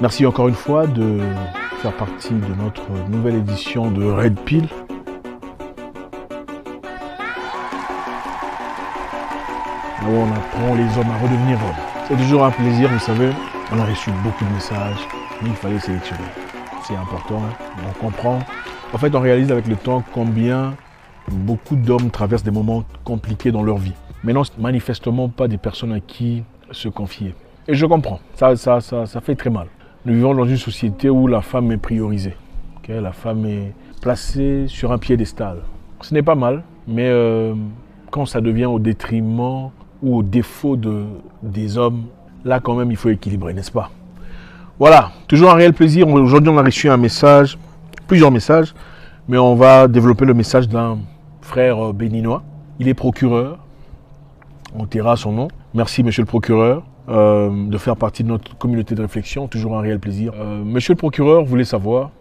Merci encore une fois de faire partie de notre nouvelle édition de Red Pill. Là où on apprend les hommes à redevenir hommes. C'est toujours un plaisir, vous savez. On a reçu beaucoup de messages, mais il fallait sélectionner. C'est important, on comprend. En fait, on réalise avec le temps combien beaucoup d'hommes traversent des moments compliqués dans leur vie. Maintenant, c'est manifestement pas des personnes à qui se confier. Et je comprends, ça fait très mal. Nous vivons dans une société où la femme est priorisée. Okay? La femme est placée sur un piédestal. Ce n'est pas mal, mais quand ça devient au détriment ou au défaut des hommes, là quand même il faut équilibrer, n'est-ce pas? Voilà, toujours un réel plaisir. Aujourd'hui on a reçu un message, plusieurs messages, mais on va développer le message d'un frère béninois. Il est procureur, on taira son nom. Merci monsieur le procureur de faire partie de notre communauté de réflexion, toujours un réel plaisir. Monsieur le procureur voulait savoir,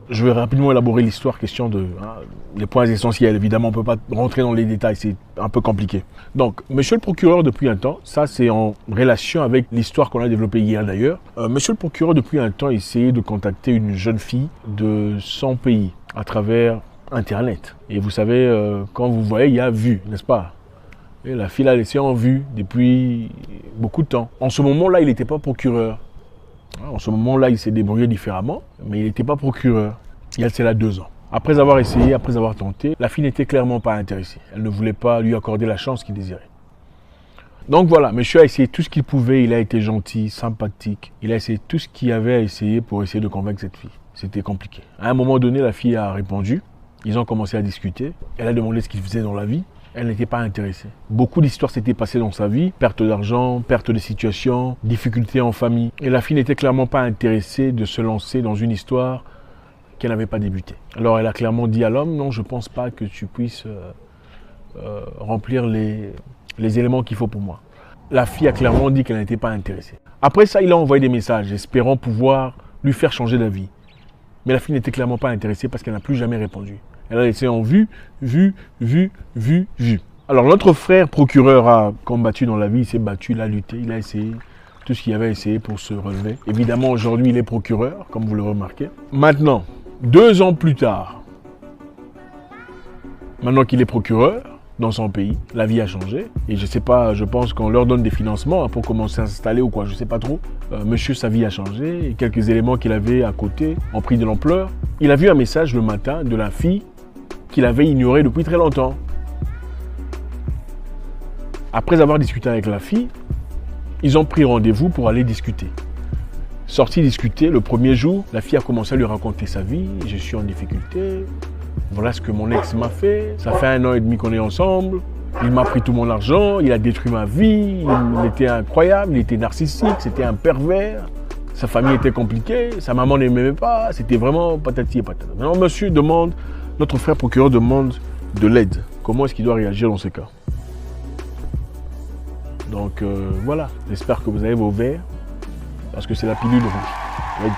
je vais rapidement élaborer l'histoire, question de les points essentiels. Évidemment, on ne peut pas rentrer dans les détails, c'est un peu compliqué. Donc, monsieur le procureur, depuis un temps, ça c'est en relation avec l'histoire qu'on a développée hier d'ailleurs. Monsieur le procureur, depuis un temps, essayait de contacter une jeune fille de son pays à travers Internet. Et vous savez, quand vous voyez, il y a vue, n'est-ce pas? Et la fille l'a laissé en vue depuis beaucoup de temps. En ce moment-là, il n'était pas procureur. En ce moment-là, il s'est débrouillé différemment, mais il n'était pas procureur. Il y a cela 2 ans. Après avoir essayé, après avoir tenté, la fille n'était clairement pas intéressée. Elle ne voulait pas lui accorder la chance qu'il désirait. Donc voilà, monsieur a essayé tout ce qu'il pouvait. Il a été gentil, sympathique. Il a essayé tout ce qu'il avait à essayer pour essayer de convaincre cette fille. C'était compliqué. À un moment donné, la fille a répondu. Ils ont commencé à discuter. Elle a demandé ce qu'il faisait dans la vie. Elle n'était pas intéressée. Beaucoup d'histoires s'étaient passées dans sa vie. Perte d'argent, perte de situation, difficultés en famille. Et la fille n'était clairement pas intéressée de se lancer dans une histoire qu'elle n'avait pas débutée. Alors elle a clairement dit à l'homme, non, je ne pense pas que tu puisses remplir les éléments qu'il faut pour moi. La fille a clairement dit qu'elle n'était pas intéressée. Après ça, il a envoyé des messages espérant pouvoir lui faire changer d'avis. Mais la fille n'était clairement pas intéressée parce qu'elle n'a plus jamais répondu. Elle a laissé en vue. Alors notre frère procureur a combattu dans la vie, il s'est battu, il a lutté, il a essayé tout ce qu'il avait essayé pour se relever. Évidemment, aujourd'hui, il est procureur, comme vous le remarquez. Maintenant, 2 ans plus tard, maintenant qu'il est procureur dans son pays, la vie a changé. Et je sais pas, je pense qu'on leur donne des financements pour commencer à s'installer ou quoi, je sais pas trop. Monsieur, sa vie a changé et quelques éléments qu'il avait à côté ont pris de l'ampleur. Il a vu un message le matin de la fille qu'il avait ignoré depuis très longtemps. Après avoir discuté avec la fille, ils ont pris rendez-vous pour aller discuter. Sorti discuter, le premier jour, la fille a commencé à lui raconter sa vie. Je suis en difficulté. Voilà ce que mon ex m'a fait. Ça fait 1 an et demi qu'on est ensemble. Il m'a pris tout mon argent. Il a détruit ma vie. Il était incroyable. Il était narcissique. C'était un pervers. Sa famille était compliquée. Sa maman ne m'aimait pas. C'était vraiment patati et patata. Maintenant, monsieur demande, notre frère procureur demande de l'aide. Comment est-ce qu'il doit réagir dans ce cas? Donc voilà, j'espère que vous avez vos verres, parce que c'est la pilule rouge.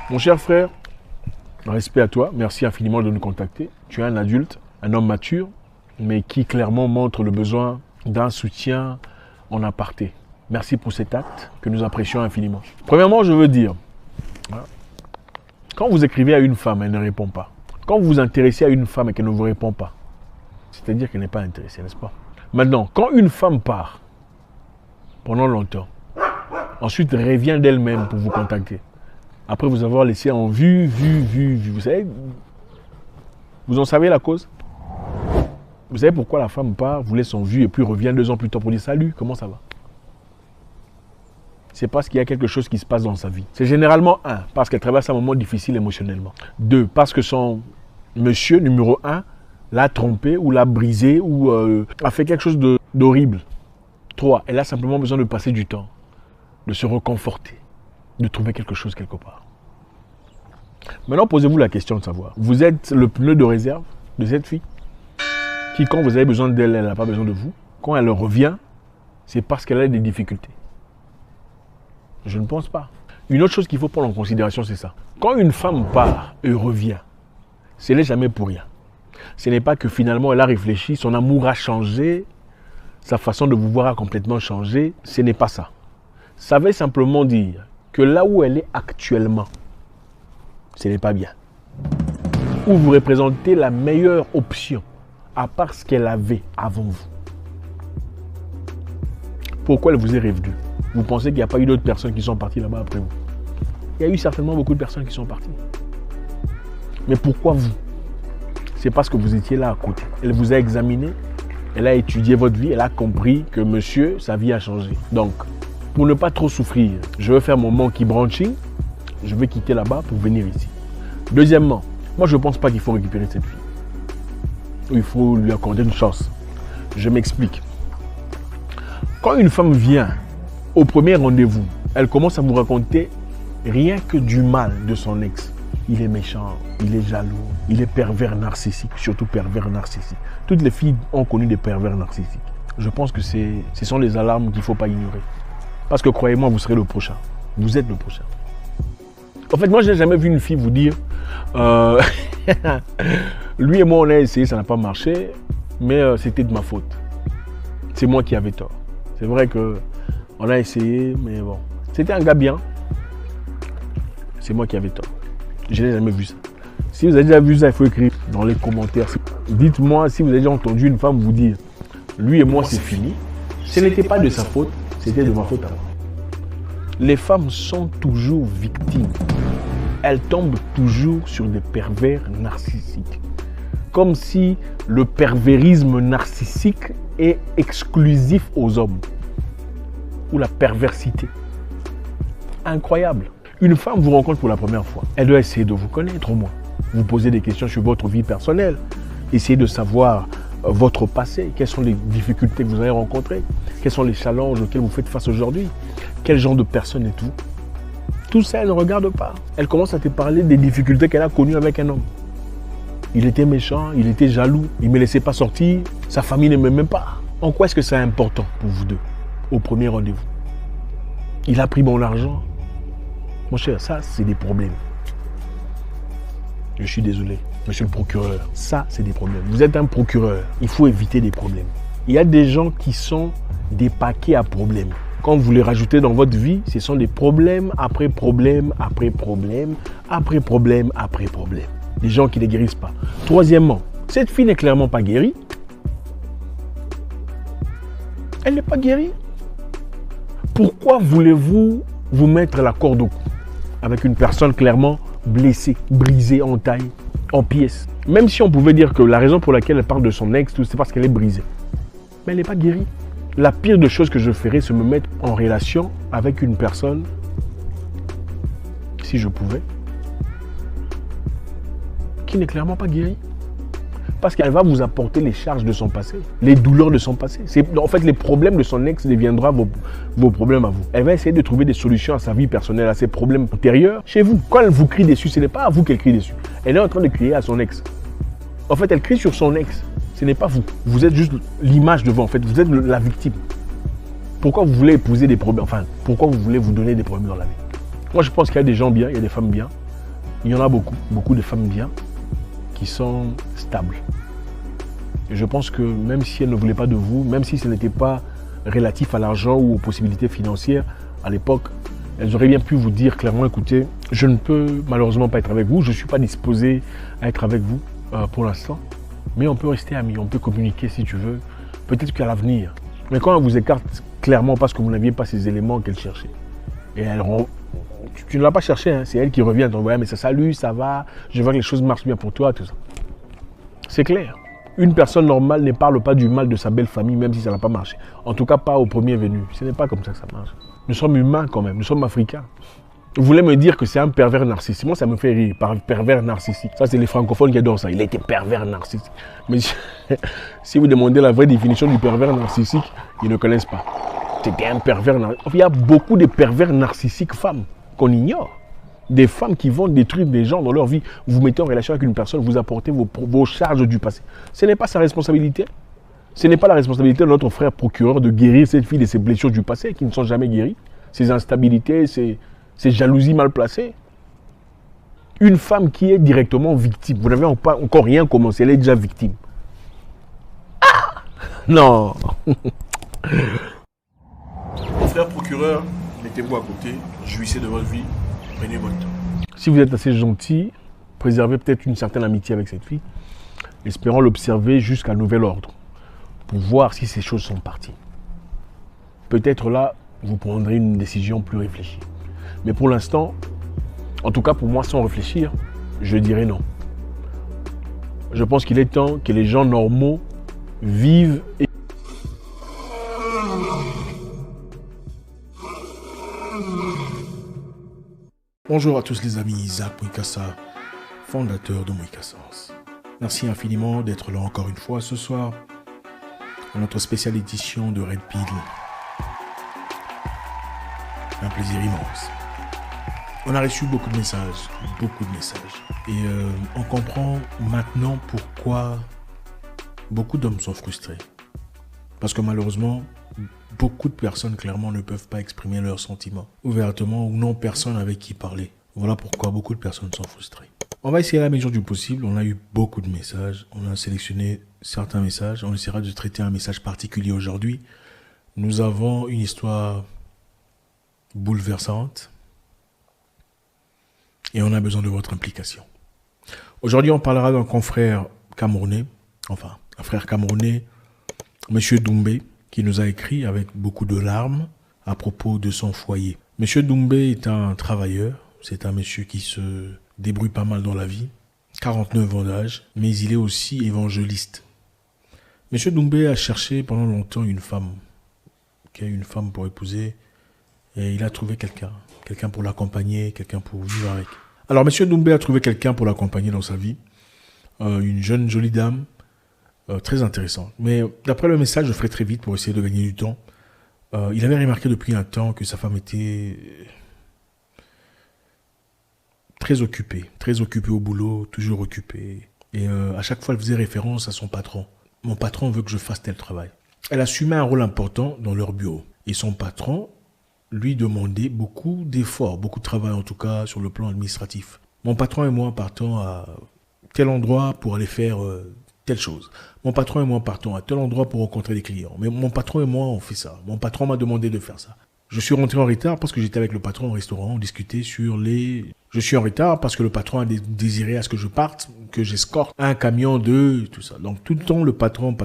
Mon cher frère, respect à toi, merci infiniment de nous contacter. Tu es un adulte, un homme mature, mais qui clairement montre le besoin d'un soutien en aparté. Merci pour cet acte que nous apprécions infiniment. Premièrement, je veux dire, quand vous écrivez à une femme, elle ne répond pas. Quand vous vous intéressez à une femme et qu'elle ne vous répond pas, c'est-à-dire qu'elle n'est pas intéressée, n'est-ce pas? Maintenant, quand une femme part pendant longtemps, ensuite revient d'elle-même pour vous contacter, après vous avoir laissé en vue, vous savez, vous en savez la cause? Vous savez pourquoi la femme part, vous laisse en vue et puis revient 2 ans plus tard pour dire salut, comment ça va? C'est parce qu'il y a quelque chose qui se passe dans sa vie. C'est généralement 1, parce qu'elle traverse un moment difficile émotionnellement. 2, parce que son monsieur numéro 1 l'a trompé ou l'a brisé ou a fait quelque chose d'horrible. 3, elle a simplement besoin de passer du temps, de se reconforter, de trouver quelque chose quelque part. Maintenant, posez-vous la question de savoir, vous êtes le pneu de réserve de cette fille qui, quand vous avez besoin d'elle, elle n'a pas besoin de vous. Quand elle revient, c'est parce qu'elle a des difficultés. Je ne pense pas. Une autre chose qu'il faut prendre en considération, c'est ça. Quand une femme part et revient, ce n'est jamais pour rien. Ce n'est pas que finalement elle a réfléchi, son amour a changé, sa façon de vous voir a complètement changé. Ce n'est pas ça. Ça veut simplement dire que là où elle est actuellement, ce n'est pas bien. Où vous représentez la meilleure option, à part ce qu'elle avait avant vous. Pourquoi elle vous est revenue? Vous pensez qu'il n'y a pas eu d'autres personnes qui sont parties là-bas après vous? Il y a eu certainement beaucoup de personnes qui sont parties. Mais pourquoi vous? C'est parce que vous étiez là à côté. Elle vous a examiné, elle a étudié votre vie, elle a compris que monsieur, sa vie a changé. Donc, pour ne pas trop souffrir, je vais faire mon monkey branching, je vais quitter là-bas pour venir ici. Deuxièmement, moi je ne pense pas qu'il faut récupérer cette fille. Il faut lui accorder une chance. Je m'explique. Quand une femme vient au premier rendez-vous, elle commence à vous raconter rien que du mal de son ex. Il est méchant, il est jaloux, il est pervers narcissique, surtout pervers narcissique. Toutes les filles ont connu des pervers narcissiques. Je pense que ce sont les alarmes qu'il ne faut pas ignorer. Parce que croyez-moi, vous serez le prochain. Vous êtes le prochain. En fait, moi, je n'ai jamais vu une fille vous dire lui et moi, on a essayé, ça n'a pas marché, mais c'était de ma faute. C'est moi qui avais tort. C'est vrai qu'on a essayé, mais bon. C'était un gars bien. C'est moi qui avais tort. Je n'ai jamais vu ça. Si vous avez déjà vu ça, il faut écrire dans les commentaires. Dites-moi si vous avez déjà entendu une femme vous dire lui et moi, c'est fini. Ce n'était pas de sa faute, c'était de ma faute à moi. Les femmes sont toujours victimes. Elles tombent toujours sur des pervers narcissiques. Comme si le pervérisme narcissique est exclusif aux hommes. Ou la perversité. Incroyable. Une femme vous rencontre pour la première fois. Elle doit essayer de vous connaître au moins. Vous posez des questions sur votre vie personnelle. Essayez de savoir votre passé. Quelles sont les difficultés que vous avez rencontrées. Quels sont les challenges auxquels vous faites face aujourd'hui. Quel genre de personne êtes-vous? Tout ça, elle ne regarde pas. Elle commence à te parler des difficultés qu'elle a connues avec un homme. Il était méchant, il était jaloux, il ne me laissait pas sortir, sa famille ne m'aimait pas. En quoi est-ce que c'est important pour vous deux au premier rendez-vous? Il a pris mon argent. Mon cher, ça, c'est des problèmes. Je suis désolé, monsieur le procureur. Ça, c'est des problèmes. Vous êtes un procureur. Il faut éviter des problèmes. Il y a des gens qui sont des paquets à problèmes. Quand vous les rajoutez dans votre vie, ce sont des problèmes après problème, après problème, après problème, après problème. Des gens qui ne guérissent pas. Troisièmement, cette fille n'est clairement pas guérie. Elle n'est pas guérie. Pourquoi voulez-vous vous mettre la corde au cou avec une personne clairement blessée, brisée en taille, en pièces? Même si on pouvait dire que la raison pour laquelle elle parle de son ex, c'est parce qu'elle est brisée. Mais elle n'est pas guérie. La pire des choses que je ferais, c'est me mettre en relation avec une personne, si je pouvais, qui n'est clairement pas guérie. Parce qu'elle va vous apporter les charges de son passé, les douleurs de son passé. En fait, les problèmes de son ex deviendront vos problèmes à vous. Elle va essayer de trouver des solutions à sa vie personnelle, à ses problèmes antérieurs chez vous. Quand elle vous crie dessus, ce n'est pas à vous qu'elle crie dessus. Elle est en train de crier à son ex. En fait, elle crie sur son ex. Ce n'est pas vous. Vous êtes juste l'image devant. En fait, vous êtes la victime. Pourquoi vous voulez épouser des problèmes? Enfin, pourquoi vous voulez vous donner des problèmes dans la vie? Moi, je pense qu'il y a des gens bien, il y a des femmes bien. Il y en a beaucoup. Beaucoup de femmes bien qui sont stables. Et je pense que même si elles ne voulaient pas de vous, même si ce n'était pas relatif à l'argent ou aux possibilités financières, à l'époque, elles auraient bien pu vous dire clairement, écoutez, je ne peux malheureusement pas être avec vous, je ne suis pas disposé à être avec vous pour l'instant, mais on peut rester amis, on peut communiquer si tu veux, peut-être qu'à l'avenir. Mais quand elle vous écarte clairement parce que vous n'aviez pas ces éléments qu'elle cherchait, et tu ne l'as pas cherché, hein, c'est elle qui revient, donc ouais, mais ça, salut, ça va, je vois que les choses marchent bien pour toi, tout ça. C'est clair. Une personne normale ne parle pas du mal de sa belle famille, même si ça n'a pas marché. En tout cas, pas au premier venu. Ce n'est pas comme ça que ça marche. Nous sommes humains quand même, nous sommes africains. Vous voulez me dire que c'est un pervers narcissique? Moi, ça me fait rire, par pervers narcissique. Ça, c'est les francophones qui adorent ça. Il était pervers narcissique. Mais si vous demandez la vraie définition du pervers narcissique, ils ne connaissent pas. C'était un pervers narcissique. Il y a beaucoup de pervers narcissiques femmes qu'on ignore. Des femmes qui vont détruire des gens dans leur vie. Vous mettez en relation avec une personne, vous apportez vos charges du passé. Ce n'est pas sa responsabilité. Ce n'est pas la responsabilité de notre frère procureur de guérir cette fille de ses blessures du passé qui ne sont jamais guéries. Ses instabilités, ses jalousies mal placées. Une femme qui est directement victime. Vous n'avez encore rien commencé, elle est déjà victime. Ah! Non. Frère procureur, mettez-vous à côté, jouissez de votre vie, prenez votre temps. Si vous êtes assez gentil, préservez peut-être une certaine amitié avec cette fille, espérant l'observer jusqu'à nouvel ordre, pour voir si ces choses sont parties. Peut-être là, vous prendrez une décision plus réfléchie. Mais pour l'instant, en tout cas pour moi, sans réfléchir, je dirais non. Je pense qu'il est temps que les gens normaux vivent et... Bonjour à tous les amis, Isaac Mwikassa, fondateur de Mwikassance. Merci infiniment d'être là encore une fois ce soir à notre spéciale édition de Red Pill. Un plaisir immense. On a reçu beaucoup de messages. Et on comprend maintenant pourquoi beaucoup d'hommes sont frustrés. Parce que malheureusement, beaucoup de personnes clairement ne peuvent pas exprimer leurs sentiments ouvertement ou non personne avec qui parler. Voilà pourquoi beaucoup de personnes sont frustrées. On va essayer à la mesure du possible. On a eu beaucoup de messages. On a sélectionné certains messages. On essaiera de traiter un message particulier aujourd'hui. Nous avons une histoire bouleversante et on a besoin de votre implication. Aujourd'hui, on parlera d'un confrère camerounais, enfin, un frère camerounais, Monsieur Doumbé, qui nous a écrit avec beaucoup de larmes à propos de son foyer. Monsieur Doumbé est un travailleur, c'est un monsieur qui se débrouille pas mal dans la vie, 49 ans d'âge, mais il est aussi évangéliste. Monsieur Doumbé a cherché pendant longtemps une femme pour épouser, et il a trouvé quelqu'un pour l'accompagner, quelqu'un pour vivre avec. Alors Monsieur Doumbé a trouvé quelqu'un pour l'accompagner dans sa vie, une jeune jolie dame, très intéressant. Mais d'après le message, je ferai très vite pour essayer de gagner du temps. Il avait remarqué depuis un temps que sa femme était très occupée au boulot, toujours occupée. Et à chaque fois, elle faisait référence à son patron. Mon patron veut que je fasse tel travail. Elle assumait un rôle important dans leur bureau. Et son patron lui demandait beaucoup d'efforts, beaucoup de travail en tout cas sur le plan administratif. Mon patron et moi partons à tel endroit pour aller faire telle chose. Mon patron et moi partons à tel endroit pour rencontrer les clients. Mais mon patron et moi, on fait ça. Mon patron m'a demandé de faire ça. Je suis rentré en retard parce que j'étais avec le patron au restaurant, on discutait sur les... Je suis en retard parce que le patron a désiré à ce que je parte, que j'escorte un camion de... tout ça. Donc tout le temps, le patron.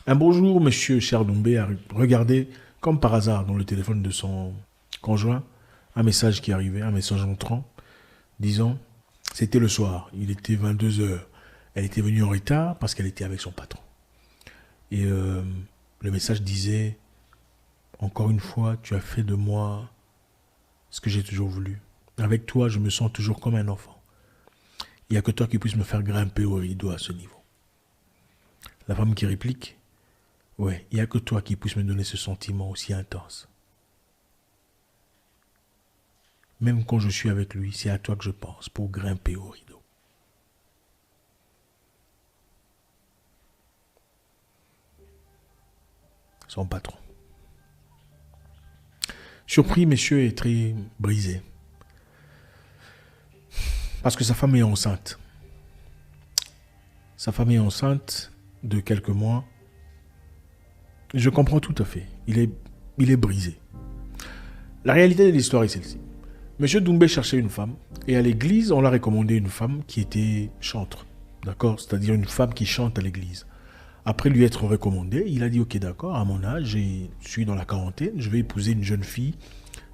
Un beau jour, monsieur cher Doumbé a regardé, comme par hasard, dans le téléphone de son conjoint, un message qui arrivait, un message entrant, disant, c'était le soir, il était 22 heures. Elle était venue en retard parce qu'elle était avec son patron. Et le message disait, encore une fois, tu as fait de moi ce que j'ai toujours voulu. Avec toi, je me sens toujours comme un enfant. Il n'y a que toi qui puisses me faire grimper au rideau à ce niveau. La femme qui réplique, ouais, il n'y a que toi qui puisses me donner ce sentiment aussi intense. Même quand je suis avec lui, c'est à toi que je pense pour grimper au rideau. Son patron. Surpris, monsieur est très brisé. Parce que sa femme est enceinte. Sa femme est enceinte de quelques mois. Je comprends tout à fait. Il est brisé. La réalité de l'histoire est celle-ci. Monsieur Doumbé cherchait une femme. Et à l'église, on l'a recommandé une femme qui était chantre. D'accord? C'est-à-dire une femme qui chante à l'église. Après lui être recommandé, il a dit « Ok, d'accord, à mon âge, je suis dans la quarantaine, je vais épouser une jeune fille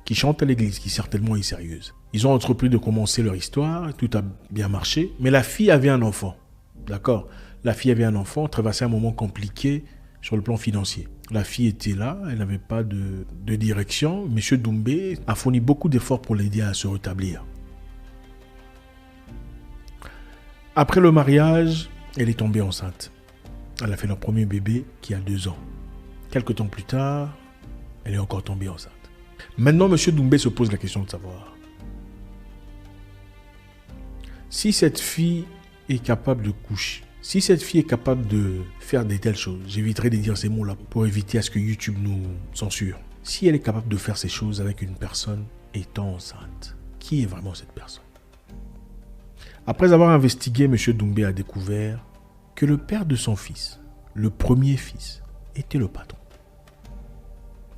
qui chante à l'église, qui certainement est sérieuse. » Ils ont entrepris de commencer leur histoire, tout a bien marché, mais la fille avait un enfant. D'accord? La fille avait un enfant, traversait un moment compliqué sur le plan financier. La fille était là, elle n'avait pas de direction. Monsieur Doumbé a fourni beaucoup d'efforts pour l'aider à se rétablir. Après le mariage, elle est tombée enceinte. Elle a fait leur premier bébé qui a 2 ans. Quelques temps plus tard, elle est encore tombée enceinte. Maintenant, monsieur Doumbé se pose la question de savoir si cette fille est capable de coucher, si cette fille est capable de faire de telles choses, j'éviterai de dire ces mots-là pour éviter à ce que YouTube nous censure. Si elle est capable de faire ces choses avec une personne étant enceinte, qui est vraiment cette personne? Après avoir investigué, monsieur Doumbé a découvert que le père de son fils, le premier fils, était le patron.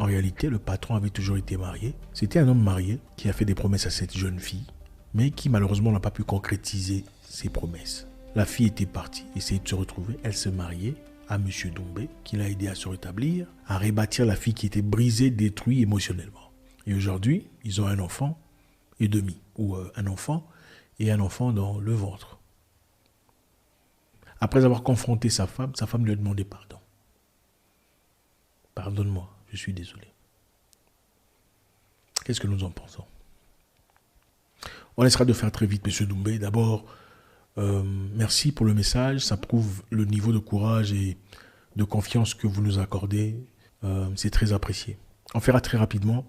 En réalité, le patron avait toujours été marié. C'était un homme marié qui a fait des promesses à cette jeune fille, mais qui malheureusement n'a pas pu concrétiser ses promesses. La fille était partie, essayait de se retrouver. Elle se mariait à M. Doumbé, qui l'a aidé à se rétablir, à rebâtir la fille qui était brisée, détruite émotionnellement. Et aujourd'hui, ils ont un enfant et demi, ou un enfant et un enfant dans le ventre. Après avoir confronté sa femme lui a demandé pardon. Pardonne-moi, je suis désolé. Qu'est-ce que nous en pensons? On laissera de faire très vite, M. Doumbé. D'abord, merci pour le message. Ça prouve le niveau de courage et de confiance que vous nous accordez. C'est très apprécié. On fera très rapidement.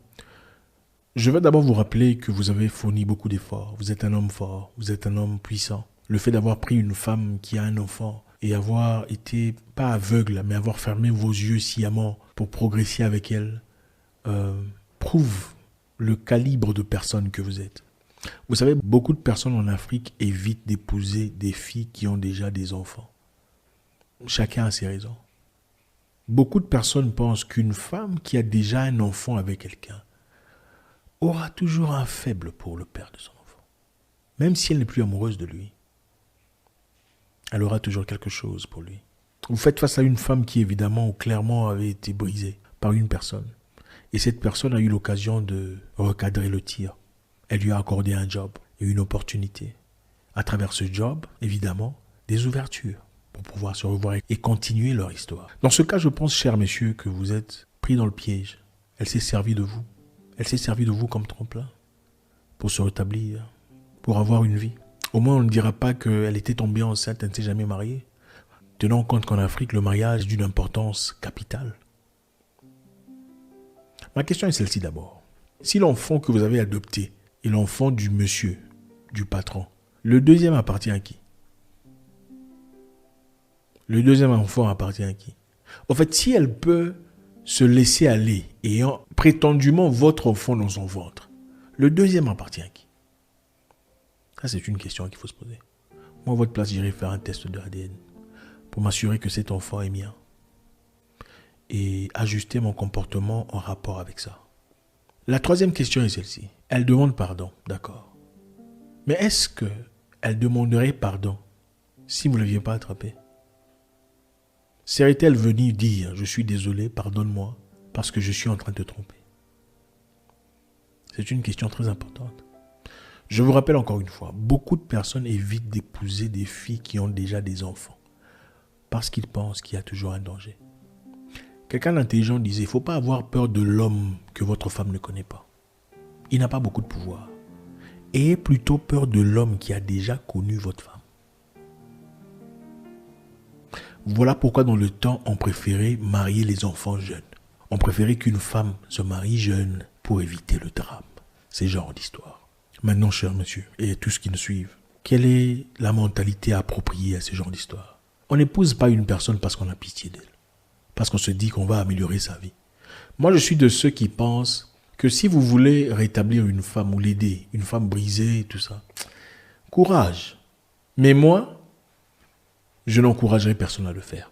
Je veux d'abord vous rappeler que vous avez fourni beaucoup d'efforts. Vous êtes un homme fort, vous êtes un homme puissant. Le fait d'avoir pris une femme qui a un enfant et avoir été, pas aveugle, mais avoir fermé vos yeux sciemment pour progresser avec elle, prouve le calibre de personne que vous êtes. Vous savez, beaucoup de personnes en Afrique évitent d'épouser des filles qui ont déjà des enfants. Chacun a ses raisons. Beaucoup de personnes pensent qu'une femme qui a déjà un enfant avec quelqu'un aura toujours un faible pour le père de son enfant. Même si elle n'est plus amoureuse de lui, elle aura toujours quelque chose pour lui. Vous faites face à une femme qui évidemment ou clairement avait été brisée par une personne. Et cette personne a eu l'occasion de recadrer le tir. Elle lui a accordé un job et une opportunité. À travers ce job, évidemment, des ouvertures pour pouvoir se revoir et continuer leur histoire. Dans ce cas, je pense, chers messieurs, que vous êtes pris dans le piège. Elle s'est servie de vous. Elle s'est servie de vous comme tremplin pour se rétablir, pour avoir une vie. Au moins, on ne dira pas qu'elle était tombée enceinte, elle ne s'est jamais mariée. Tenons compte qu'en Afrique, le mariage est d'une importance capitale. Ma question est celle-ci d'abord. Si l'enfant que vous avez adopté est l'enfant du monsieur, du patron, le deuxième appartient à qui? Le deuxième enfant appartient à qui? En fait, si elle peut se laisser aller ayant prétendument votre enfant dans son ventre, le deuxième appartient à qui? Ça, c'est une question qu'il faut se poser. Moi, à votre place, j'irai faire un test de ADN pour m'assurer que cet enfant est mien et ajuster mon comportement en rapport avec ça. La troisième question est celle-ci. Elle demande pardon, d'accord. Mais est-ce qu'elle demanderait pardon si vous ne l'aviez pas attrapée? Serait-elle venue dire « Je suis désolé, pardonne-moi, parce que je suis en train de te tromper » C'est une question très importante. Je vous rappelle encore une fois, beaucoup de personnes évitent d'épouser des filles qui ont déjà des enfants parce qu'ils pensent qu'il y a toujours un danger. Quelqu'un d'intelligent disait « Il ne faut pas avoir peur de l'homme que votre femme ne connaît pas. Il n'a pas beaucoup de pouvoir. Ayez plutôt peur de l'homme qui a déjà connu votre femme. » Voilà pourquoi dans le temps, on préférait marier les enfants jeunes. On préférait qu'une femme se marie jeune pour éviter le drame. C'est genre d'histoire. Maintenant, cher monsieur, et tous qui nous suivent, quelle est la mentalité appropriée à ce genre d'histoire? On n'épouse pas une personne parce qu'on a pitié d'elle, parce qu'on se dit qu'on va améliorer sa vie. Moi, je suis de ceux qui pensent que si vous voulez rétablir une femme ou l'aider, une femme brisée, tout ça, courage. Mais moi, je n'encouragerai personne à le faire.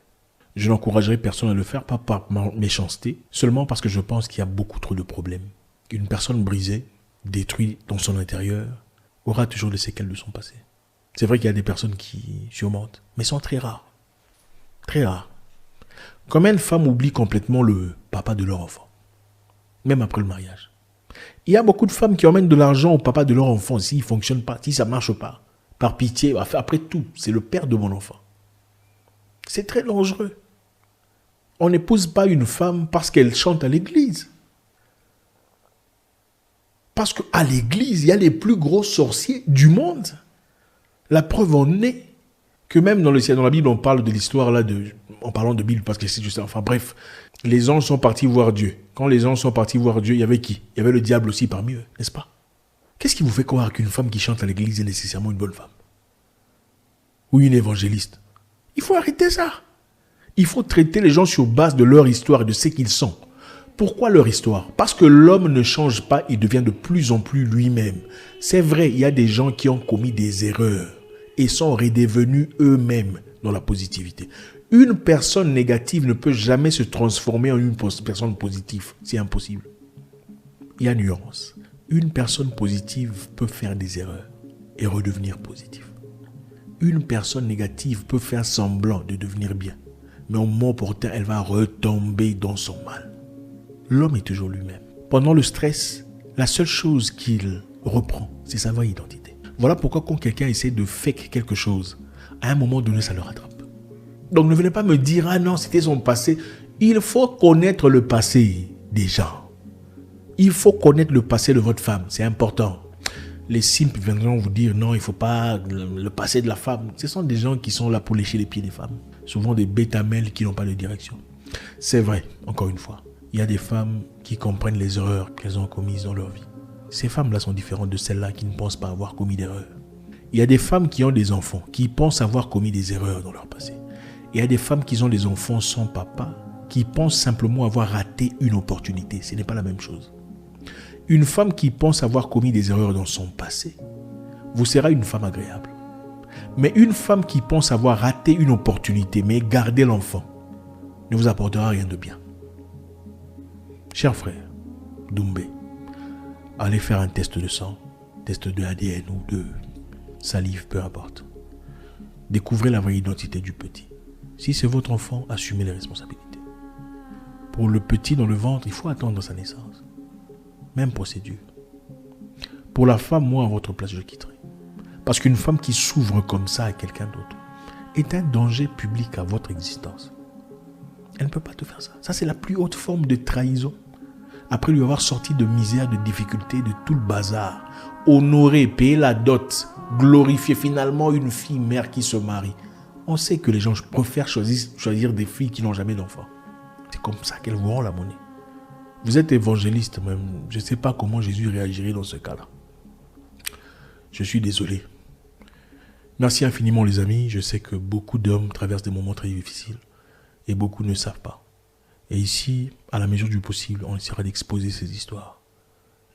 Je n'encouragerai personne à le faire, pas par méchanceté, seulement parce que je pense qu'il y a beaucoup trop de problèmes. Une personne brisée, détruite dans son intérieur, aura toujours des séquelles de son passé. C'est vrai qu'il y a des personnes qui surmontent, mais sont très rares. Très rares. Combien de femmes oublient complètement le papa de leur enfant, même après le mariage? Il y a beaucoup de femmes qui emmènent de l'argent au papa de leur enfant s'il ne fonctionne pas, si ça ne marche pas. Par pitié, après tout, c'est le père de mon enfant. C'est très dangereux. On n'épouse pas une femme parce qu'elle chante à l'église. Parce qu'à l'église, il y a les plus gros sorciers du monde. La preuve en est que même dans la Bible, on parle de l'histoire là en parlant de Bible, parce que c'est juste, enfin bref, les anges sont partis voir Dieu. Quand les anges sont partis voir Dieu, il y avait qui? Il y avait le diable aussi parmi eux, n'est-ce pas? Qu'est-ce qui vous fait croire qu'une femme qui chante à l'église est nécessairement une bonne femme? Ou une évangéliste? Il faut arrêter ça. Il faut traiter les gens sur base de leur histoire et de ce qu'ils sont. Pourquoi leur histoire? Parce que l'homme ne change pas, il devient de plus en plus lui-même. C'est vrai, il y a des gens qui ont commis des erreurs et sont redevenus eux-mêmes dans la positivité. Une personne négative ne peut jamais se transformer en une personne positive. C'est impossible. Il y a nuance. Une personne positive peut faire des erreurs et redevenir positive. Une personne négative peut faire semblant de devenir bien. Mais au moment opportun, elle va retomber dans son mal. L'homme est toujours lui-même. Pendant le stress, la seule chose qu'il reprend, c'est sa vraie identité. Voilà pourquoi quand quelqu'un essaie de fake quelque chose, à un moment donné, ça le rattrape. Donc ne venez pas me dire, ah non, c'était son passé. Il faut connaître le passé des gens. Il faut connaître le passé de votre femme, c'est important. Les simples viendront vous dire, non, il ne faut pas le passé de la femme. Ce sont des gens qui sont là pour lécher les pieds des femmes. Souvent des bêta-mâles qui n'ont pas de direction. C'est vrai, encore une fois. Il y a des femmes qui comprennent les erreurs qu'elles ont commises dans leur vie. Ces femmes-là sont différentes de celles-là qui ne pensent pas avoir commis d'erreurs. Il y a des femmes qui ont des enfants, qui pensent avoir commis des erreurs dans leur passé. Il y a des femmes qui ont des enfants sans papa, qui pensent simplement avoir raté une opportunité. Ce n'est pas la même chose. Une femme qui pense avoir commis des erreurs dans son passé vous sera une femme agréable. Mais une femme qui pense avoir raté une opportunité, mais garder l'enfant, ne vous apportera rien de bien. Chers frères, Doumbé, allez faire un test de sang, test de ADN ou de salive, peu importe. Découvrez la vraie identité du petit. Si c'est votre enfant, assumez les responsabilités. Pour le petit dans le ventre, il faut attendre sa naissance. Même procédure. Pour la femme, moi, à votre place, je quitterai. Parce qu'une femme qui s'ouvre comme ça à quelqu'un d'autre est un danger public à votre existence. Elle ne peut pas te faire ça. Ça, c'est la plus haute forme de trahison. Après lui avoir sorti de misère, de difficultés, de tout le bazar, honorer, payer la dot, glorifier finalement une fille mère qui se marie. On sait que les gens préfèrent choisir des filles qui n'ont jamais d'enfants. C'est comme ça qu'elles vous rendent la monnaie. Vous êtes évangéliste même. Je ne sais pas comment Jésus réagirait dans ce cas-là. Je suis désolé. Merci infiniment les amis. Je sais que beaucoup d'hommes traversent des moments très difficiles et beaucoup ne savent pas. Et ici, à la mesure du possible, on essaiera d'exposer ces histoires.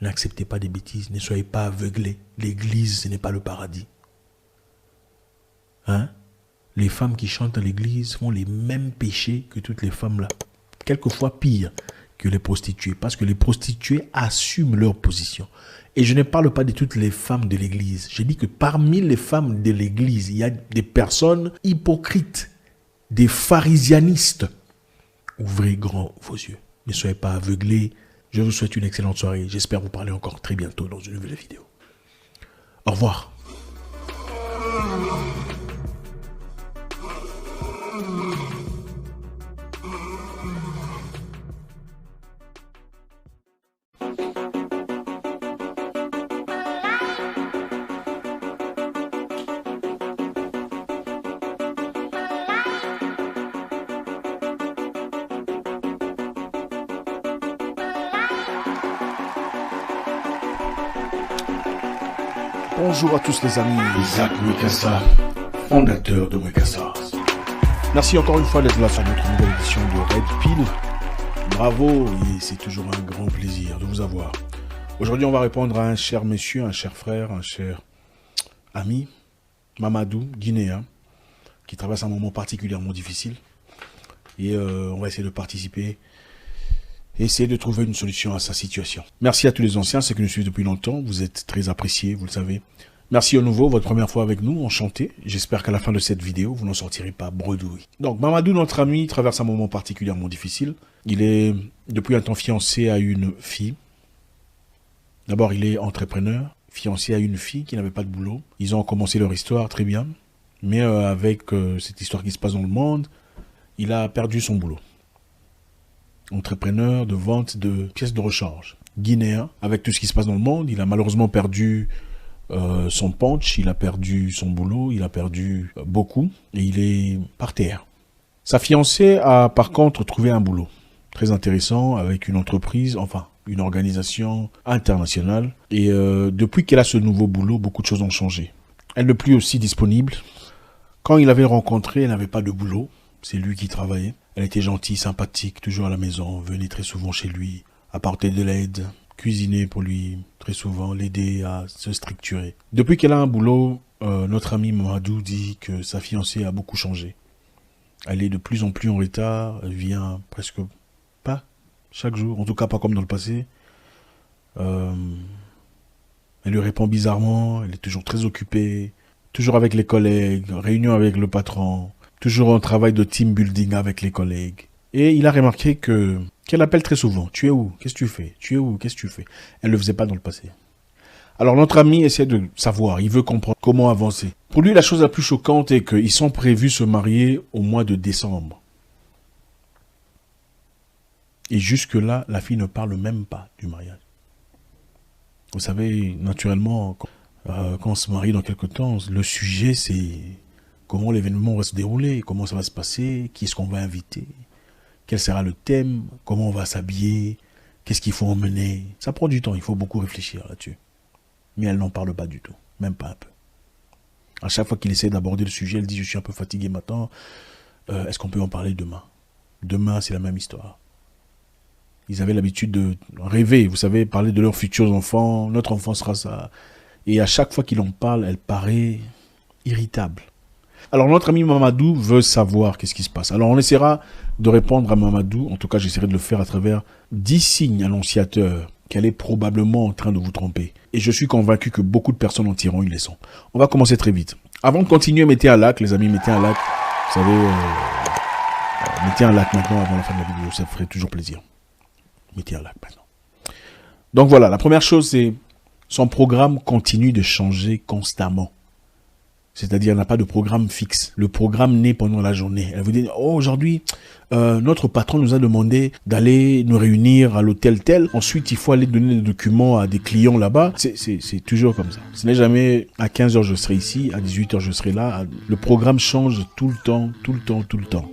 N'acceptez pas des bêtises. Ne soyez pas aveuglés. L'église, ce n'est pas le paradis. Hein? Les femmes qui chantent à l'église font les mêmes péchés que toutes les femmes là. Quelquefois pire que les prostituées, parce que les prostituées assument leur position. Et je ne parle pas de toutes les femmes de l'église. Je dis que parmi les femmes de l'église, il y a des personnes hypocrites, des pharisianistes. Ouvrez grand vos yeux. Ne soyez pas aveuglés. Je vous souhaite une excellente soirée. J'espère vous parler encore très bientôt dans une nouvelle vidéo. Au revoir. Bonjour à tous les amis, Isaac Mwekassa, fondateur de Mwekassa. Merci encore une fois d'être là sur notre nouvelle édition de Red Pill. Bravo, et c'est toujours un grand plaisir de vous avoir. Aujourd'hui, on va répondre à un cher monsieur, un cher frère, un cher ami, Mamadou, guinéen, qui traverse un moment particulièrement difficile. Et on va essayer de participer et essayer de trouver une solution à sa situation. Merci à tous les anciens, ceux qui nous suivent depuis longtemps. Vous êtes très appréciés, vous le savez. Merci au nouveau, votre première fois avec nous, enchanté. J'espère qu'à la fin de cette vidéo, vous n'en sortirez pas bredouille. Donc, Mamadou, notre ami, traverse un moment particulièrement difficile. Il est depuis un temps fiancé à une fille. D'abord, il est entrepreneur, fiancé à une fille qui n'avait pas de boulot. Ils ont commencé leur histoire très bien. Mais avec cette histoire qui se passe dans le monde, il a perdu son boulot. Entrepreneur de vente de pièces de rechange. Guinéen, avec tout ce qui se passe dans le monde, il a malheureusement perdu son punch, il a perdu son boulot, il a perdu beaucoup et il est par terre. Sa fiancée a par contre trouvé un boulot très intéressant avec une entreprise, enfin une organisation internationale. Et depuis qu'elle a ce nouveau boulot, beaucoup de choses ont changé. Elle n'est plus aussi disponible. Quand il l'avait rencontrée, elle n'avait pas de boulot. C'est lui qui travaillait. Elle était gentille, sympathique, toujours à la maison, venait très souvent chez lui, apporter de l'aide, cuisiner pour lui, très souvent, l'aider à se structurer. Depuis qu'elle a un boulot, notre ami Mamadou dit que sa fiancée a beaucoup changé. Elle est de plus en plus en retard. Elle vient presque pas chaque jour. En tout cas, pas comme dans le passé. Elle lui répond bizarrement. Elle est toujours très occupée. Toujours avec les collègues. Réunion avec le patron. Toujours en travail de team building avec les collègues. Et il a remarqué qu'elle appelle très souvent. Tu es où? Qu'est-ce que tu fais? Tu es où? Qu'est-ce que tu fais? Elle ne le faisait pas dans le passé. Alors notre ami essaie de savoir, il veut comprendre comment avancer. Pour lui, la chose la plus choquante est qu'ils sont prévus se marier au mois de décembre. Et jusque-là, la fille ne parle même pas du mariage. Vous savez, naturellement, quand on se marie dans quelque temps, le sujet c'est comment l'événement va se dérouler, comment ça va se passer, qui est-ce qu'on va inviter, quel sera le thème, comment on va s'habiller, qu'est-ce qu'il faut emmener. Ça prend du temps, il faut beaucoup réfléchir là-dessus. Mais elle n'en parle pas du tout, même pas un peu. À chaque fois qu'il essaie d'aborder le sujet, elle dit « Je suis un peu fatigué maintenant, est-ce qu'on peut en parler demain ?» Demain, c'est la même histoire. Ils avaient l'habitude de rêver, vous savez, parler de leurs futurs enfants, notre enfant sera ça. Et à chaque fois qu'il en parle, elle paraît irritable. Alors notre ami Mamadou veut savoir qu'est-ce qui se passe. Alors on essaiera de répondre à Mamadou, en tout cas j'essaierai de le faire à travers 10 signes annonciateurs qu'elle est probablement en train de vous tromper. Et je suis convaincu que beaucoup de personnes en tireront une leçon. On va commencer très vite. Avant de continuer, mettez un like, les amis, mettez un like. Vous savez, mettez un like maintenant avant la fin de la vidéo, ça ferait toujours plaisir. Mettez un like maintenant. Donc voilà, la première chose, c'est son programme continue de changer constamment. C'est-à-dire, elle n'a pas de programme fixe. Le programme naît pendant la journée. Elle vous dit, oh, aujourd'hui, notre patron nous a demandé d'aller nous réunir à l'hôtel tel. Ensuite, il faut aller donner des documents à des clients là-bas. C'est toujours comme ça. Ce n'est jamais à 15h, je serai ici, à 18h, je serai là. Le programme change tout le temps, tout le temps, tout le temps.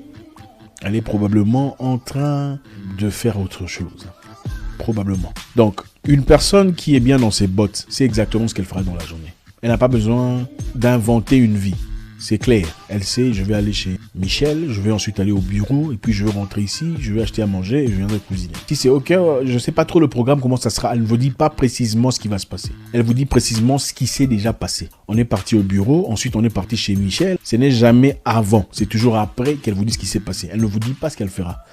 Elle est probablement en train de faire autre chose. Probablement. Donc, une personne qui est bien dans ses bottes, c'est exactement ce qu'elle fera dans la journée. Elle n'a pas besoin d'inventer une vie. C'est clair. Elle sait, je vais aller chez Michel, je vais ensuite aller au bureau, et puis je vais rentrer ici, je vais acheter à manger et je viendrai cuisiner. Si c'est OK, je ne sais pas trop le programme, comment ça sera. Elle ne vous dit pas précisément ce qui va se passer. Elle vous dit précisément ce qui s'est déjà passé. On est parti au bureau, ensuite on est parti chez Michel. Ce n'est jamais avant. C'est toujours après qu'elle vous dit ce qui s'est passé. Elle ne vous dit pas ce qu'elle fera.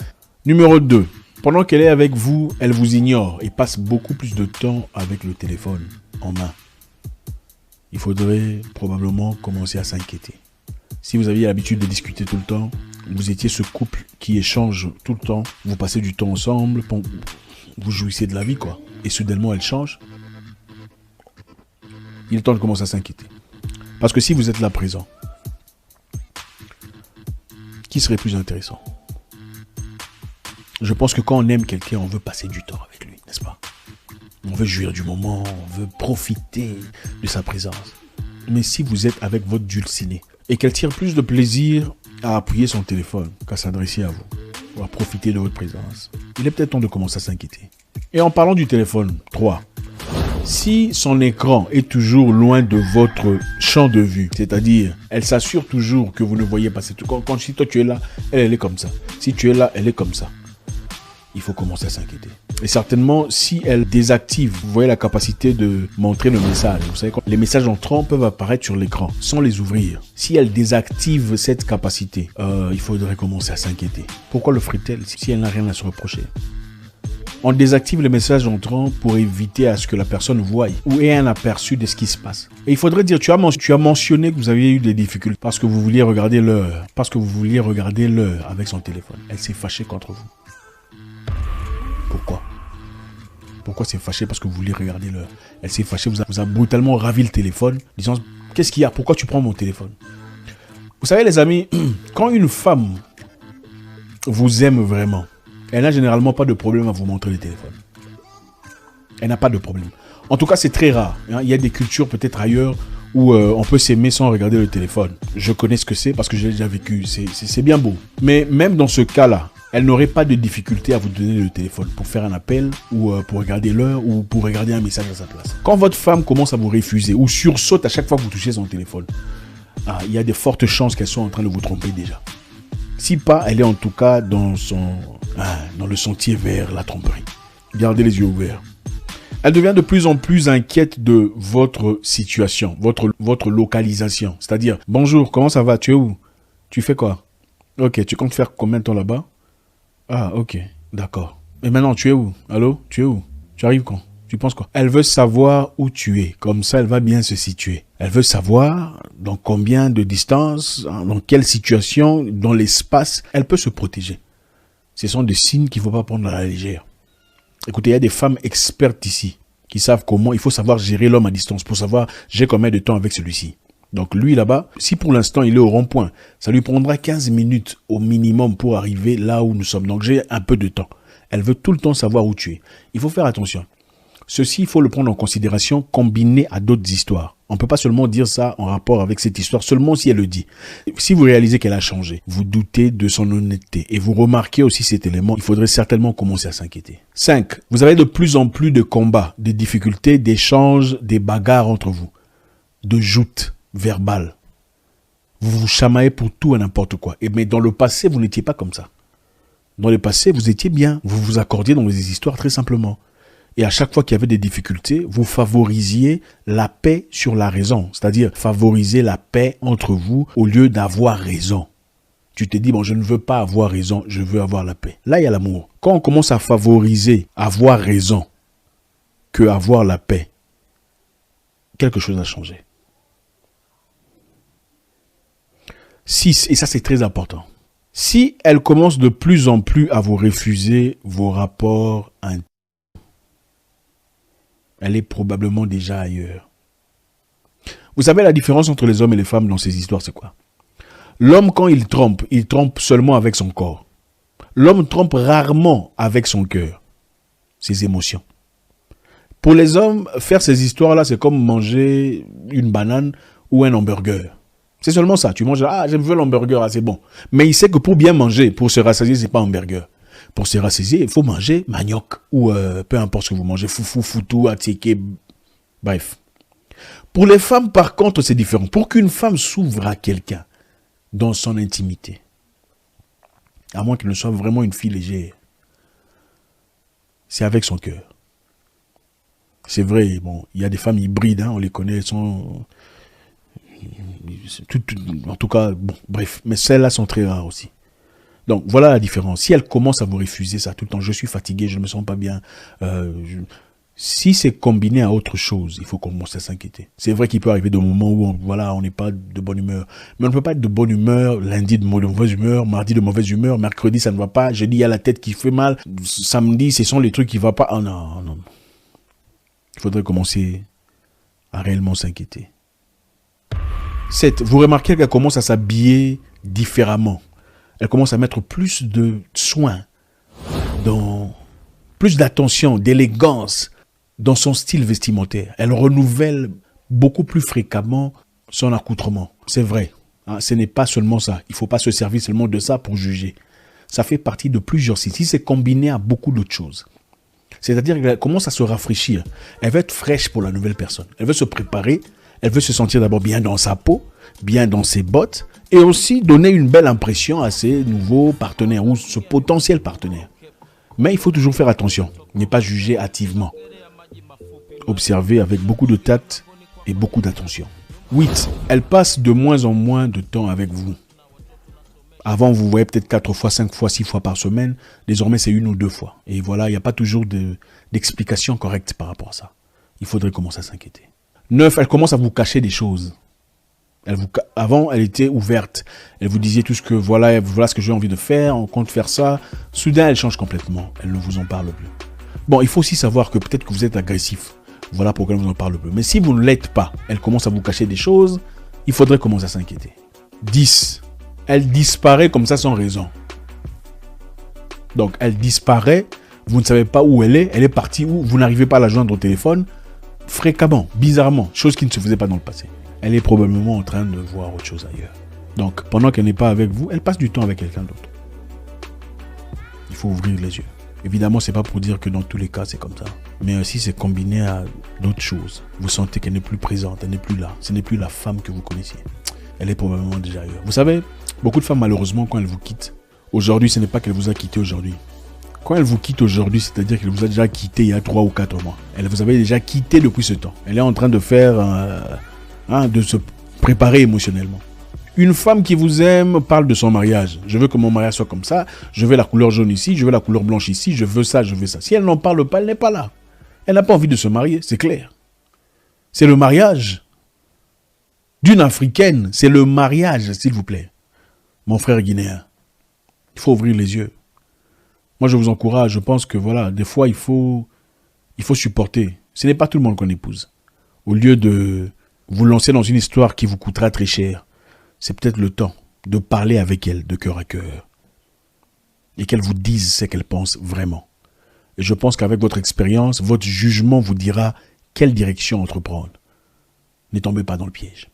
Numéro 2. Pendant qu'elle est avec vous, elle vous ignore et passe beaucoup plus de temps avec le téléphone en main. Il faudrait probablement commencer à s'inquiéter. Si vous aviez l'habitude de discuter tout le temps, vous étiez ce couple qui échange tout le temps, vous passez du temps ensemble, vous jouissez de la vie, quoi. Et soudainement, elle change. Il est temps de commencer à s'inquiéter. Parce que si vous êtes là présent, qui serait plus intéressant? Je pense que quand on aime quelqu'un, on veut passer du temps avec lui, n'est-ce pas? On veut jouir du moment, on veut profiter de sa présence. Mais si vous êtes avec votre dulcinée et qu'elle tire plus de plaisir à appuyer son téléphone qu'à s'adresser à vous ou à profiter de votre présence, il est peut-être temps de commencer à s'inquiéter. Et en parlant du téléphone, 3. Si son écran est toujours loin de votre champ de vue, c'est-à-dire elle s'assure toujours que vous ne voyez pas, c'est tout. Quand si toi tu es là, elle est comme ça. Si tu es là, elle est comme ça. Il faut commencer à s'inquiéter. Et certainement, si elle désactive, vous voyez la capacité de montrer le message. Vous savez, les messages entrants peuvent apparaître sur l'écran sans les ouvrir. Si elle désactive cette capacité, il faudrait commencer à s'inquiéter. Pourquoi le ferait-elle si elle n'a rien à se reprocher? On désactive les messages entrants pour éviter à ce que la personne voie ou ait un aperçu de ce qui se passe. Et il faudrait dire, tu as mentionné que vous aviez eu des difficultés parce que vous vouliez regarder l'heure. Parce que vous vouliez regarder l'heure avec son téléphone. Elle s'est fâchée contre vous. Pourquoi? Pourquoi c'est fâché? Parce que vous voulez regarder l'heure. Elle s'est fâchée, vous a brutalement ravi le téléphone, disant, qu'est-ce qu'il y a? Pourquoi tu prends mon téléphone? Vous savez les amis, quand une femme vous aime vraiment, elle n'a généralement pas de problème à vous montrer le téléphone. Elle n'a pas de problème. En tout cas, c'est très rare. Il y a des cultures peut-être ailleurs où on peut s'aimer sans regarder le téléphone. Je connais ce que c'est parce que j'ai déjà vécu. C'est bien beau. Mais même dans ce cas-là, elle n'aurait pas de difficulté à vous donner le téléphone pour faire un appel ou pour regarder l'heure ou pour regarder un message à sa place. Quand votre femme commence à vous refuser ou sursaute à chaque fois que vous touchez son téléphone, il y a de fortes chances qu'elle soit en train de vous tromper déjà. Si pas, elle est en tout cas dans le sentier vers la tromperie. Gardez les yeux ouverts. Elle devient de plus en plus inquiète de votre situation, votre localisation. C'est-à-dire, bonjour, comment ça va? Tu es où? Tu fais quoi? Ok, tu comptes faire combien de temps là-bas? Ah, ok, d'accord. Et maintenant, tu es où? Allô? Tu es où? Tu arrives quand? Tu penses quoi? Elle veut savoir où tu es. Comme ça, elle va bien se situer. Elle veut savoir dans combien de distance, dans quelle situation, dans l'espace, elle peut se protéger. Ce sont des signes qu'il ne faut pas prendre à la légère. Écoutez, il y a des femmes expertes ici qui savent comment il faut savoir gérer l'homme à distance pour savoir j'ai combien de temps avec celui-ci. Donc lui là-bas, si pour l'instant il est au rond-point, ça lui prendra 15 minutes au minimum pour arriver là où nous sommes. Donc j'ai un peu de temps. Elle veut tout le temps savoir où tu es. Il faut faire attention. Ceci, il faut le prendre en considération combiné à d'autres histoires. On ne peut pas seulement dire ça en rapport avec cette histoire, seulement si elle le dit. Si vous réalisez qu'elle a changé, vous doutez de son honnêteté et vous remarquez aussi cet élément, il faudrait certainement commencer à s'inquiéter. 5. Vous avez de plus en plus de combats, de difficultés, d'échanges, des bagarres entre vous, de joutes verbales. Vous vous chamaillez pour tout et n'importe quoi. Mais dans le passé, vous n'étiez pas comme ça. Dans le passé, vous étiez bien. Vous vous accordiez dans les histoires très simplement. Et à chaque fois qu'il y avait des difficultés, vous favorisiez la paix sur la raison. C'est-à-dire favoriser la paix entre vous au lieu d'avoir raison. Tu te dis, bon, je ne veux pas avoir raison, je veux avoir la paix. Là, il y a l'amour. Quand on commence à favoriser avoir raison que avoir la paix, quelque chose a changé. 6, et ça c'est très important. Si elle commence de plus en plus à vous refuser vos rapports intimes, elle est probablement déjà ailleurs. Vous savez la différence entre les hommes et les femmes dans ces histoires, c'est quoi? L'homme, quand il trompe seulement avec son corps. L'homme trompe rarement avec son cœur, ses émotions. Pour les hommes, faire ces histoires-là, c'est comme manger une banane ou un hamburger. C'est seulement ça. Tu manges, ah, je veux l'hamburger, ah, c'est bon. Mais il sait que pour bien manger, pour se rassasier, c'est pas un hamburger. Pour se rassasier, il faut manger manioc ou peu importe ce que vous mangez, foufou, foutou, attiqué, bref. Pour les femmes, par contre, c'est différent. Pour qu'une femme s'ouvre à quelqu'un dans son intimité, à moins qu'elle ne soit vraiment une fille légère, c'est avec son cœur. C'est vrai, bon, il y a des femmes hybrides, hein, on les connaît, elles sont... en tout cas, bon, bref, mais celles-là sont très rares aussi. Donc, voilà la différence. Si elle commence à vous refuser ça tout le temps, je suis fatigué, je ne me sens pas bien. Si c'est combiné à autre chose, il faut commencer à s'inquiéter. C'est vrai qu'il peut arriver des moments où on n'est pas de bonne humeur. Mais on ne peut pas être de bonne humeur, lundi de mauvaise humeur, mardi de mauvaise humeur, mercredi ça ne va pas, jeudi il y a la tête qui fait mal, samedi ce sont les trucs qui ne vont pas. Oh non, non. Il faudrait commencer à réellement s'inquiéter. 7. Vous remarquez qu'elle commence à s'habiller différemment. Elle commence à mettre plus de soin, plus d'attention, d'élégance dans son style vestimentaire. Elle renouvelle beaucoup plus fréquemment son accoutrement. C'est vrai, hein, ce n'est pas seulement ça. Il ne faut pas se servir seulement de ça pour juger. Ça fait partie de plusieurs signes. Si c'est combiné à beaucoup d'autres choses. C'est-à-dire qu'elle commence à se rafraîchir. Elle veut être fraîche pour la nouvelle personne. Elle veut se préparer. Elle veut se sentir d'abord bien dans sa peau, bien dans ses bottes, et aussi donner une belle impression à ses nouveaux partenaires ou ce potentiel partenaire. Mais il faut toujours faire attention, ne pas juger hâtivement. Observer avec beaucoup de tact et beaucoup d'attention. 8. Elle passe de moins en moins de temps avec vous. Avant, vous voyez peut-être 4 fois, 5 fois, 6 fois par semaine. Désormais, c'est 1 ou 2 fois. Et voilà, il n'y a pas toujours d'explication correcte par rapport à ça. Il faudrait commencer à s'inquiéter. 9. Elle commence à vous cacher des choses. Avant, elle était ouverte. Elle vous disait tout ce que voilà ce que j'ai envie de faire, on compte faire ça. Soudain, elle change complètement. Elle ne vous en parle plus. Bon, il faut aussi savoir que peut-être que vous êtes agressif. Voilà pourquoi elle ne vous en parle plus. Mais si vous ne l'êtes pas, elle commence à vous cacher des choses, il faudrait commencer à s'inquiéter. 10. Elle disparaît comme ça sans raison. Donc, elle disparaît, vous ne savez pas où elle est partie où, vous n'arrivez pas à la joindre au téléphone, fréquemment, bizarrement, chose qui ne se faisait pas dans le passé. Elle est probablement en train de voir autre chose ailleurs. Donc, pendant qu'elle n'est pas avec vous, elle passe du temps avec quelqu'un d'autre. Il faut ouvrir les yeux. Évidemment, ce n'est pas pour dire que dans tous les cas, c'est comme ça. Mais aussi, c'est combiné à d'autres choses. Vous sentez qu'elle n'est plus présente, elle n'est plus là. Ce n'est plus la femme que vous connaissiez. Elle est probablement déjà ailleurs. Vous savez, beaucoup de femmes, malheureusement, quand elles vous quittent, aujourd'hui, ce n'est pas qu'elle vous a quitté aujourd'hui. Quand elle vous quitte aujourd'hui, c'est-à-dire qu'elle vous a déjà quitté il y a 3 ou 4 mois. Elle vous avait déjà quitté depuis ce temps. Elle est en train de faire... de se préparer émotionnellement. Une femme qui vous aime parle de son mariage. Je veux que mon mariage soit comme ça. Je veux la couleur jaune ici. Je veux la couleur blanche ici. Je veux ça, je veux ça. Si elle n'en parle pas, elle n'est pas là. Elle n'a pas envie de se marier, c'est clair. C'est le mariage d'une Africaine. C'est le mariage, s'il vous plaît. Mon frère guinéen. Il faut ouvrir les yeux. Moi, je vous encourage. Je pense que, voilà, des fois, il faut supporter. Ce n'est pas tout le monde qu'on épouse. Au lieu de vous lancer dans une histoire qui vous coûtera très cher, c'est peut-être le temps de parler avec elle de cœur à cœur. Et qu'elle vous dise ce qu'elle pense vraiment. Et je pense qu'avec votre expérience, votre jugement vous dira quelle direction entreprendre. Ne tombez pas dans le piège.